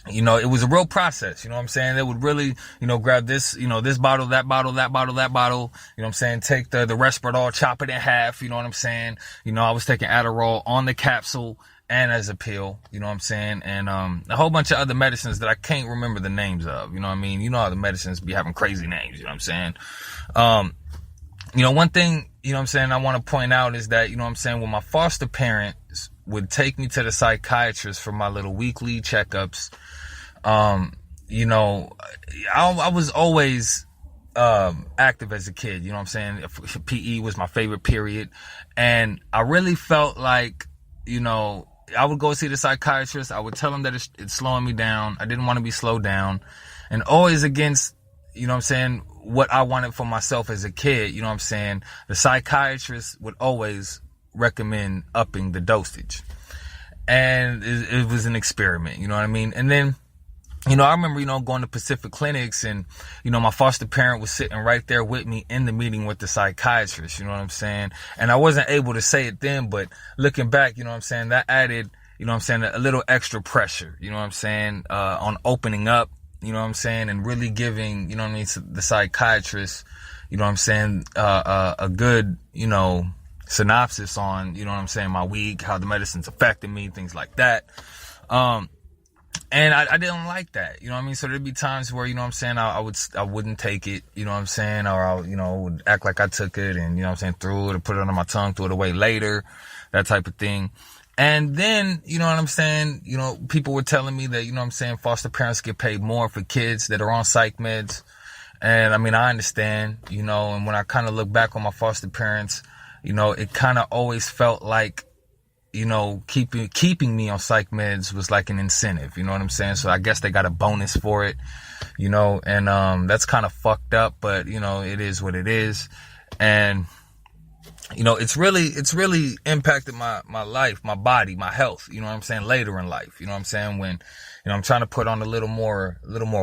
you know, it was a real process, you know what I'm saying? They would really, you know, grab this, you know, this bottle, that bottle, that bottle, that bottle, you know what I'm saying? Take the Resperdal, chop it in half, you know what I'm saying? You know, I was taking Adderall on the capsule and as a pill, you know what I'm saying? And, a whole bunch of other medicines that I can't remember the names of, you know what I mean? You know how the medicines be having crazy names, you know what I'm saying? You know, one thing, you know what I'm saying, I want to point out is that, you know what I'm saying, when my foster parents would take me to the psychiatrist for my little weekly checkups, you know, I was always, active as a kid, you know what I'm saying? PE was my favorite period. And I really felt like, you know, I would go see the psychiatrist. I would tell him that it's slowing me down. I didn't want to be slowed down, and always against, you know what I'm saying, what I wanted for myself as a kid, you know what I'm saying? The psychiatrist would always recommend upping the dosage. And it was an experiment, you know what I mean? And then, you know, I remember, you know, going to Pacific Clinics, and, you know, my foster parent was sitting right there with me in the meeting with the psychiatrist, you know what I'm saying? And I wasn't able to say it then, but looking back, you know what I'm saying, that added, you know what I'm saying, a little extra pressure, you know what I'm saying, on opening up, you know what I'm saying, and really giving, you know what I mean, the psychiatrist, you know what I'm saying, a good, you know, synopsis on, you know what I'm saying, my week, how the medicine's affected me, things like that. And I didn't like that, you know what I mean? So there'd be times where, you know what I'm saying, I wouldn't take it, you know what I'm saying, or I, you know, would act like I took it and, you know what I'm saying, threw it or put it under my tongue, threw it away later, that type of thing. And then, you know what I'm saying, you know, people were telling me that, you know what I'm saying, foster parents get paid more for kids that are on psych meds. And I mean, I understand, you know, and when I kind of look back on my foster parents, you know, it kind of always felt like, you know, keeping me on psych meds was like an incentive, you know what I'm saying? So I guess they got a bonus for it, you know, and, that's kind of fucked up, but, you know, it is what it is. And, you know, it's really impacted my life, my body, my health, you know what I'm saying, later in life, you know what I'm saying, when, you know, I'm trying to put on a little more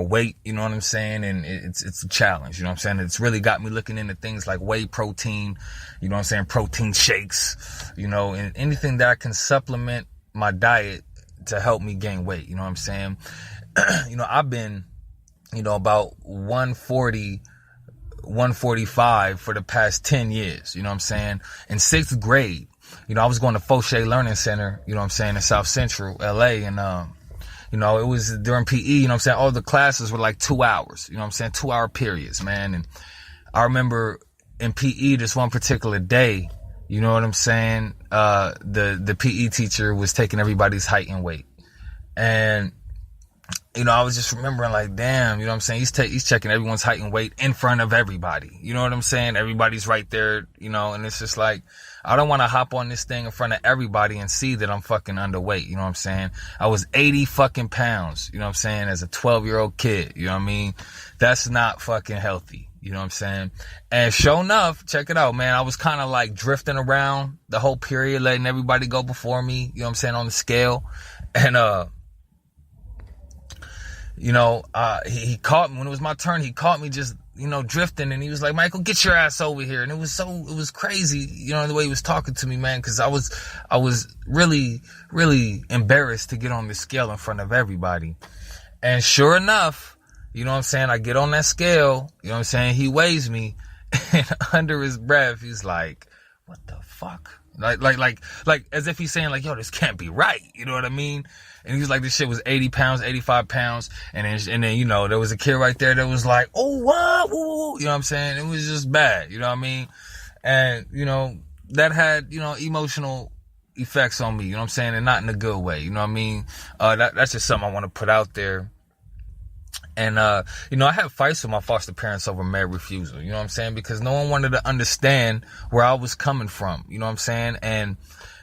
weight, you know what I'm saying, and it's a challenge, you know what I'm saying, it's really got me looking into things like whey protein, you know what I'm saying, protein shakes, you know, and anything that I can supplement my diet to help me gain weight, you know what I'm saying. You know, I've been, you know, about 145 for the past 10 years, you know what I'm saying? In 6th grade, you know, I was going to Fauché Learning Center, you know what I'm saying, in South Central LA, and, you know, it was during PE, you know what I'm saying, all the classes were like 2 hours, you know what I'm saying, 2-hour periods, man. And I remember in PE this one particular day, you know what I'm saying, the PE teacher was taking everybody's height and weight. And, you know, I was just remembering like, damn, you know what I'm saying, he's checking everyone's height and weight in front of everybody. You know what I'm saying? Everybody's right there, you know, and it's just like, I don't want to hop on this thing in front of everybody and see that I'm fucking underweight. You know what I'm saying? I was 80 fucking pounds, you know what I'm saying, as a 12-year-old kid. You know what I mean? That's not fucking healthy. You know what I'm saying? And sure enough, check it out, man. I was kind of like drifting around the whole period, letting everybody go before me, you know what I'm saying, on the scale. And, you know, he caught me when it was my turn. He caught me just, you know, drifting, and he was like, Michael, get your ass over here. And it was crazy, you know, the way he was talking to me, man, because I was really, really embarrassed to get on the scale in front of everybody. And sure enough, you know what I'm saying, I get on that scale, you know what I'm saying, he weighs me, and under his breath, he's like, what the fuck? Like, as if he's saying, like, yo, this can't be right, you know what I mean? And he was like, this shit was 80 pounds, 85 pounds. And then, you know, there was a kid right there that was like, oh, what? Ooh, you know what I'm saying? It was just bad, you know what I mean? And, you know, that had, you know, emotional effects on me, you know what I'm saying? And not in a good way, you know what I mean? That's just something I want to put out there. And, you know, I had fights with my foster parents over med refusal, you know what I'm saying? Because no one wanted to understand where I was coming from, you know what I'm saying? And,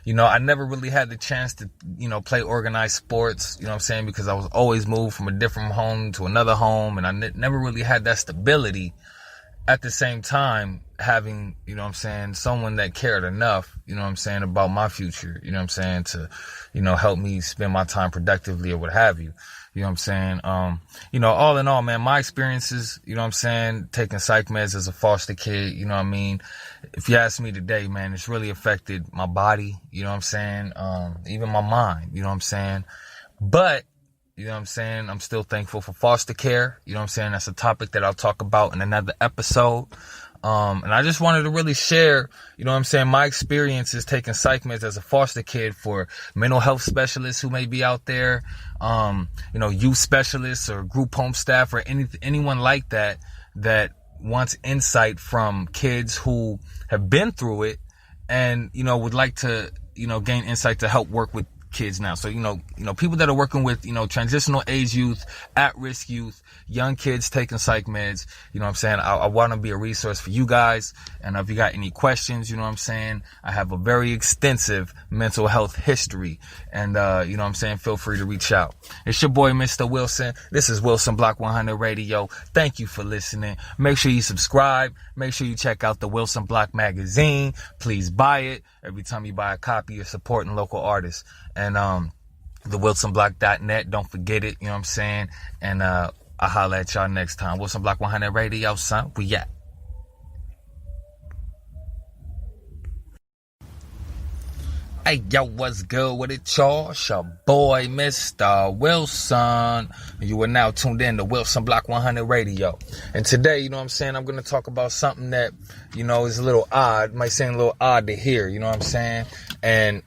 you know, I never really had the chance to, you know, play organized sports, you know what I'm saying? Because I was always moved from a different home to another home, and I never really had that stability. at the same time, having, you know what I'm saying, someone that cared enough, you know what I'm saying, about my future, you know what I'm saying, to, you know, help me spend my time productively or what have you. You know what I'm saying? You know, all in all, man, my experiences, you know what I'm saying, taking psych meds as a foster kid, you know what I mean? If you ask me today, man, it's really affected my body, you know what I'm saying? Even my mind, you know what I'm saying? But, you know what I'm saying, I'm still thankful for foster care. You know what I'm saying? That's a topic that I'll talk about in another episode. And I just wanted to really share, you know what I'm saying, my experiences taking psych meds as a foster kid for mental health specialists who may be out there, you know, youth specialists or group home staff or anyone like that wants insight from kids who have been through it and, you know, would like to, you know, gain insight to help work with kids now. So, you know, people that are working with, you know, transitional age youth, at-risk youth, young kids taking psych meds, you know what I'm saying? I want to be a resource for you guys. And if you got any questions, you know what I'm saying? I have a very extensive mental health history. And, you know what I'm saying? Feel free to reach out. It's your boy, Mr. Wilson. This is Wilson Block 100 Radio. Thank you for listening. Make sure you subscribe. Make sure you check out the Wilson Block magazine. Please buy it. Every time you buy a copy, you're supporting local artists. And the WilsonBlock.net, don't forget it, you know what I'm saying? And I'll holler at y'all next time. Wilson Block 100 Radio, son, we at. Hey, yo, what's good with it, y'all? It's your boy, Mr. Wilson. You are now tuned in to Wilson Block 100 Radio. And today, you know what I'm saying, I'm going to talk about something that, you know, is a little odd. Might seem a little odd to hear, you know what I'm saying? And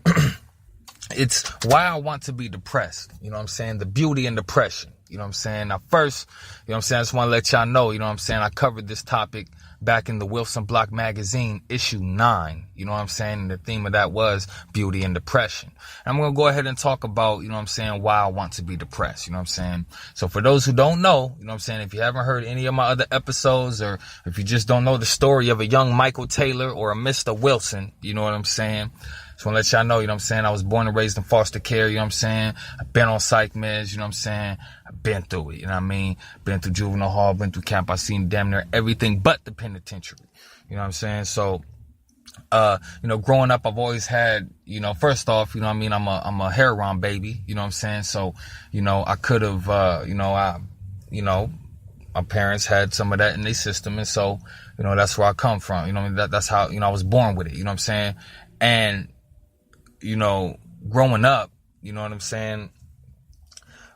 it's why I want to be depressed. You know what I'm saying? The beauty in depression. You know what I'm saying? Now, first, you know what I'm saying, I just want to let y'all know, you know what I'm saying, I covered this topic back in the Wilson Block magazine, issue 9. You know what I'm saying? And the theme of that was beauty and depression. And I'm going to go ahead and talk about, you know what I'm saying, why I want to be depressed. You know what I'm saying? So for those who don't know, you know what I'm saying, if you haven't heard any of my other episodes, or if you just don't know the story of a young Michael Taylor or a Mr. Wilson, you know what I'm saying? Just want to let y'all know, you know what I'm saying, I was born and raised in foster care, you know what I'm saying? I've been on psych meds, you know what I'm saying? I've been through it, you know what I mean? Been through juvenile hall, been through camp. I've seen damn near everything but the penitentiary, you know what I'm saying? So, you know, growing up, I've always had, you know, first off, you know what I mean, I'm a heroin baby, you know what I'm saying? So, you know, I could have, my parents had some of that in their system. And so, you know, that's where I come from, you know, that's how, you know, I was born with it, you know what I'm saying? And, you know, growing up, you know what I'm saying,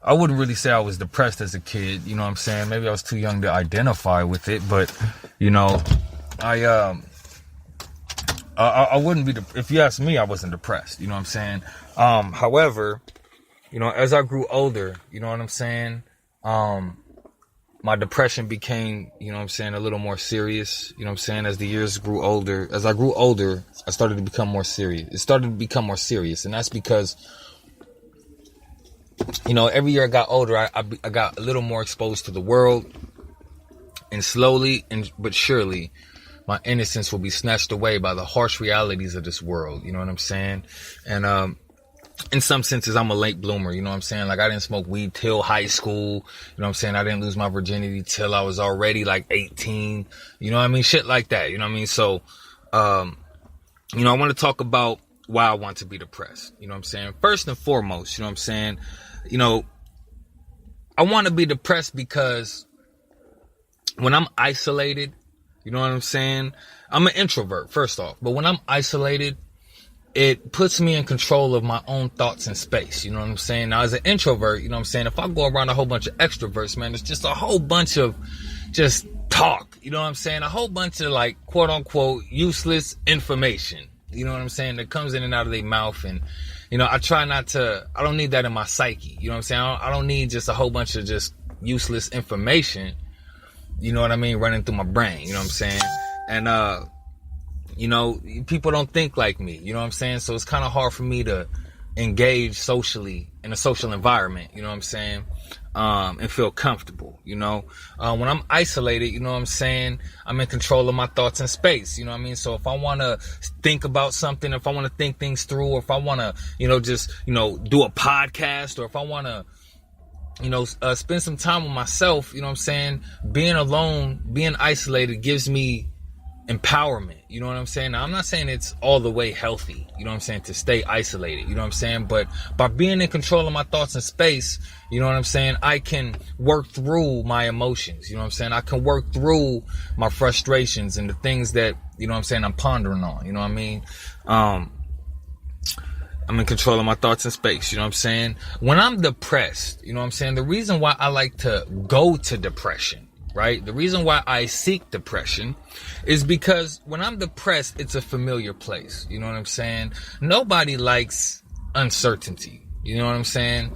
I wouldn't really say I was depressed as a kid, you know what I'm saying? Maybe I was too young to identify with it, but, you know, I wouldn't be, if you ask me, I wasn't depressed, you know what I'm saying? However, you know, as I grew older, you know what I'm saying, my depression became, you know what I'm saying, a little more serious, you know what I'm saying, as the years grew older. As I grew older, I started to become more serious. It started to become more serious, and that's because, you know, every year I got older, I got a little more exposed to the world, and slowly but surely, my innocence will be snatched away by the harsh realities of this world, you know what I'm saying? And, in some senses, I'm a late bloomer, you know what I'm saying? Like, I didn't smoke weed till high school, you know what I'm saying? I didn't lose my virginity till I was already like 18, you know what I mean? Shit like that, you know what I mean? So, you know, I want to talk about why I want to be depressed, you know what I'm saying? First and foremost, you know what I'm saying? You know, I want to be depressed because when I'm isolated, you know what I'm saying? I'm an introvert, first off, but when I'm isolated, it puts me in control of my own thoughts and space. You know what I'm saying? Now, as an introvert, you know what I'm saying? If I go around a whole bunch of extroverts, man, it's just a whole bunch of just talk. You know what I'm saying? A whole bunch of, like, quote unquote, useless information. You know what I'm saying? That comes in and out of their mouth. And, you know, I don't need that in my psyche. You know what I'm saying? I don't need just a whole bunch of just useless information. You know what I mean? Running through my brain. You know what I'm saying? And, you know, people don't think like me, you know what I'm saying? So it's kind of hard for me to engage socially in a social environment, you know what I'm saying? And feel comfortable, you know? When I'm isolated, you know what I'm saying? I'm in control of my thoughts and space, you know what I mean? So if I want to think about something, if I want to think things through, or if I want to, you know, just, you know, do a podcast, or if I want to, spend some time with myself. You know what I'm saying? Being alone, being isolated gives me empowerment. You know what I'm saying? Now, I'm not saying it's all the way healthy, you know what I'm saying, to stay isolated, you know what I'm saying? But by being in control of my thoughts and space, you know what I'm saying, I can work through my emotions, you know what I'm saying? I can work through my frustrations and the things that, you know what I'm saying, I'm pondering on, you know what I mean? I'm in control of my thoughts and space, you know what I'm saying? When I'm depressed, you know what I'm saying, the reason why I like to go to depression, right? The reason why I seek depression is because when I'm depressed, it's a familiar place. You know what I'm saying? Nobody likes uncertainty. You know what I'm saying?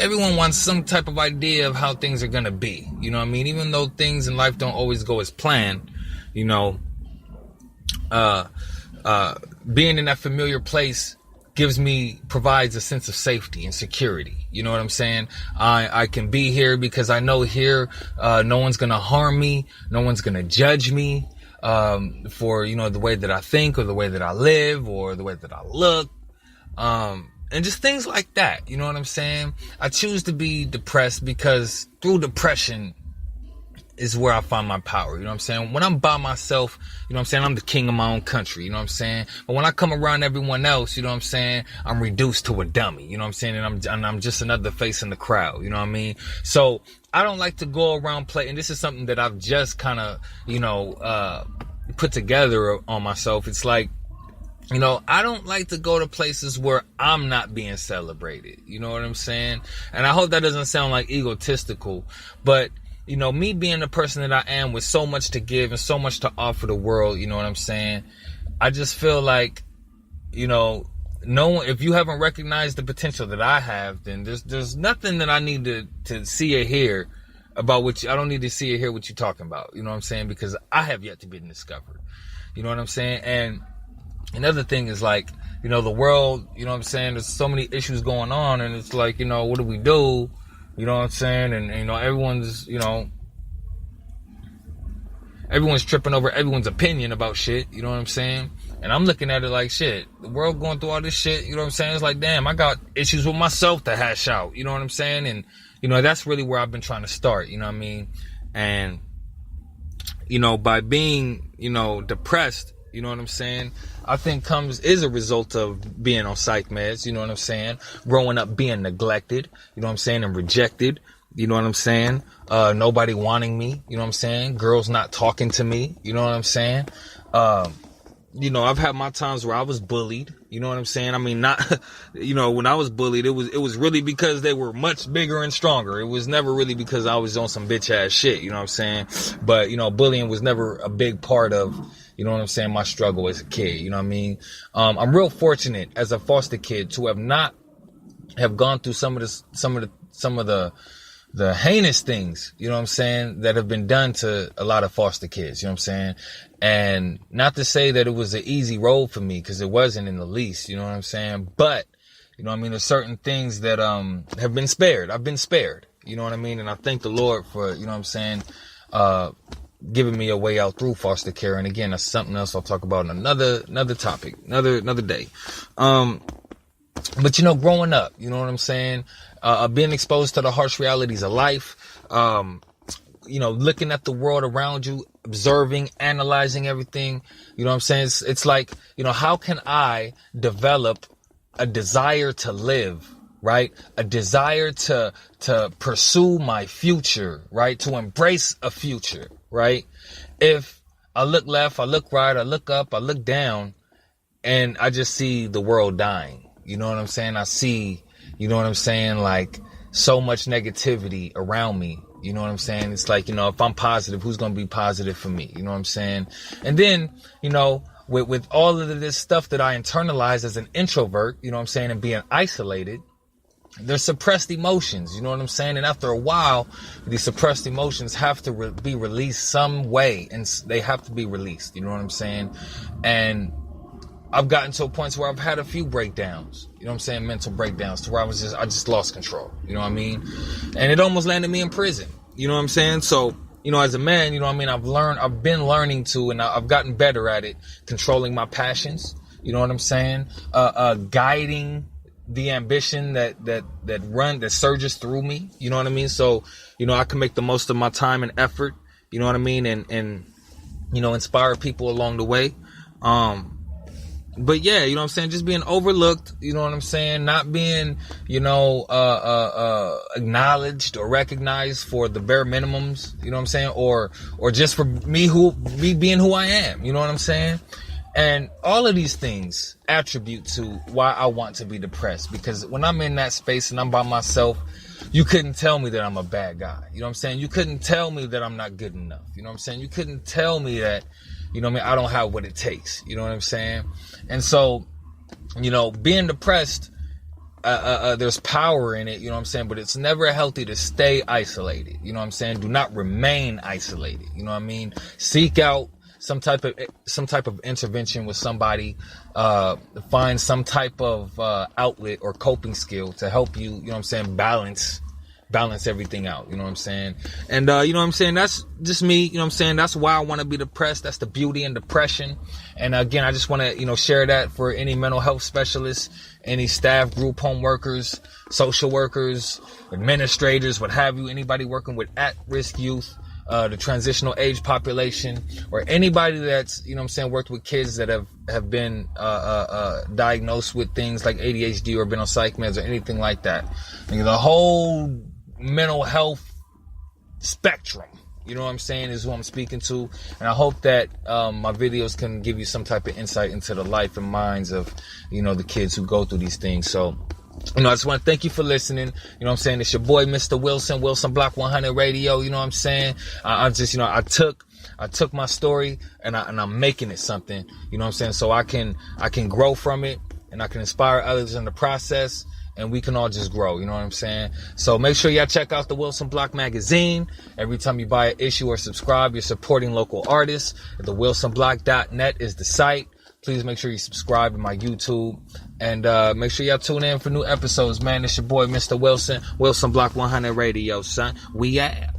Everyone wants some type of idea of how things are going to be. You know what I mean? Even though things in life don't always go as planned, being in that familiar place provides a sense of safety and security. You know what I'm saying? I can be here because I know here, no one's going to harm me. No one's going to judge me, for, the way that I think or the way that I live or the way that I look. And just things like that. You know what I'm saying? I choose to be depressed because through depression is where I find my power. You know what I'm saying? When I'm by myself, you know what I'm saying, I'm the king of my own country. You know what I'm saying? But when I come around everyone else, you know what I'm saying, I'm reduced to a dummy. You know what I'm saying? And I'm just another face in the crowd. You know what I mean? So I don't like to go around and this is something that I've just kind of, put together on myself. It's like, I don't like to go to places where I'm not being celebrated. You know what I'm saying? And I hope that doesn't sound like egotistical, but me being the person that I am with so much to give and so much to offer the world, you know what I'm saying? I just feel like, no one, if you haven't recognized the potential that I have, then there's nothing that I need to see or hear about I don't need to see or hear what you're talking about. You know what I'm saying? Because I have yet to be discovered. You know what I'm saying? And another thing is like, the world, you know what I'm saying? There's so many issues going on and it's like, what do we do? You know what I'm saying? And everyone's tripping over everyone's opinion about shit. You know what I'm saying? And I'm looking at it like, shit, the world going through all this shit. You know what I'm saying? It's like, damn, I got issues with myself to hash out. You know what I'm saying? And, that's really where I've been trying to start. You know what I mean? And, by being, depressed, you know what I'm saying, I think is a result of being on psych meds, you know what I'm saying, growing up being neglected, you know what I'm saying, and rejected, you know what I'm saying, nobody wanting me, you know what I'm saying, girls not talking to me, you know what I'm saying, I've had my times where I was bullied, you know what I'm saying, I mean, not, when I was bullied, it was really because they were much bigger and stronger. It was never really because I was on some bitch ass shit, you know what I'm saying, but, bullying was never a big part of, you know what I'm saying, my struggle as a kid, you know what I mean? I'm real fortunate as a foster kid to have gone through some of the heinous things, you know what I'm saying, that have been done to a lot of foster kids, you know what I'm saying? And not to say that it was an easy road for me, because it wasn't in the least, you know what I'm saying? But, there's certain things that have been spared. I've been spared, you know what I mean? And I thank the Lord for, you know what I'm saying, giving me a way out through foster care. And again, that's something else I'll talk about in another topic, another day. But growing up, you know what I'm saying, being exposed to the harsh realities of life, looking at the world around you, observing, analyzing everything, you know what I'm saying? It's like, how can I develop a desire to live, right? A desire to pursue my future, right? To embrace a future, right? If I look left, I look right, I look up, I look down, and I just see the world dying. You know what I'm saying? I see, you know what I'm saying, like so much negativity around me. You know what I'm saying? It's like, if I'm positive, who's going to be positive for me? You know what I'm saying? And then, with all of this stuff that I internalize as an introvert, you know what I'm saying, and being isolated, there's suppressed emotions, you know what I'm saying? And after a while, these suppressed emotions have to be released some way, and they have to be released, you know what I'm saying? And I've gotten to a point where I've had a few breakdowns, you know what I'm saying, mental breakdowns, to where I just lost control, you know what I mean? And it almost landed me in prison, you know what I'm saying? So, as a man, you know what I mean, I've been learning to, and I've gotten better at it, controlling my passions, you know what I'm saying? Guiding the ambition that surges through me. You know what I mean? So, I can make the most of my time and effort, you know what I mean? And inspire people along the way. But yeah, you know what I'm saying? Just being overlooked, you know what I'm saying? Not being, acknowledged or recognized for the bare minimums, you know what I'm saying? Or just for me being who I am, you know what I'm saying? And all of these things attribute to why I want to be depressed. Because when I'm in that space and I'm by myself, you couldn't tell me that I'm a bad guy. You know what I'm saying? You couldn't tell me that I'm not good enough. You know what I'm saying? You couldn't tell me that, I don't have what it takes. You know what I'm saying? And so, being depressed, there's power in it, you know what I'm saying? But it's never healthy to stay isolated. You know what I'm saying? Do not remain isolated. You know what I mean? Seek out some type of intervention with somebody, find some type of outlet or coping skill to help you, you know what I'm saying, balance everything out, you know what I'm saying? And you know what I'm saying, that's just me, you know what I'm saying? That's why I want to be depressed. That's the beauty in depression. And again, I just want to, share that for any mental health specialists, any staff, group home workers, social workers, administrators, what have you, anybody working with at-risk youth, the transitional age population, or anybody that's, worked with kids that have been diagnosed with things like ADHD or been on psych meds or anything like that. The whole mental health spectrum, you know what I'm saying, is who I'm speaking to. And I hope that my videos can give you some type of insight into the life and minds of, the kids who go through these things. So, I just want to thank you for listening. You know what I'm saying? It's your boy, Mr. Wilson Block 100 Radio. You know what I'm saying? I just, I took my story and I'm making it something, you know what I'm saying? So I can grow from it and I can inspire others in the process, and we can all just grow, you know what I'm saying? So make sure y'all check out the Wilson Block magazine. Every time you buy an issue or subscribe, you're supporting local artists. The wilsonblock.net is the site. Please make sure you subscribe to my YouTube, and make sure y'all tune in for new episodes, man. It's your boy, Mr. Wilson Block 100 Radio, son. We out.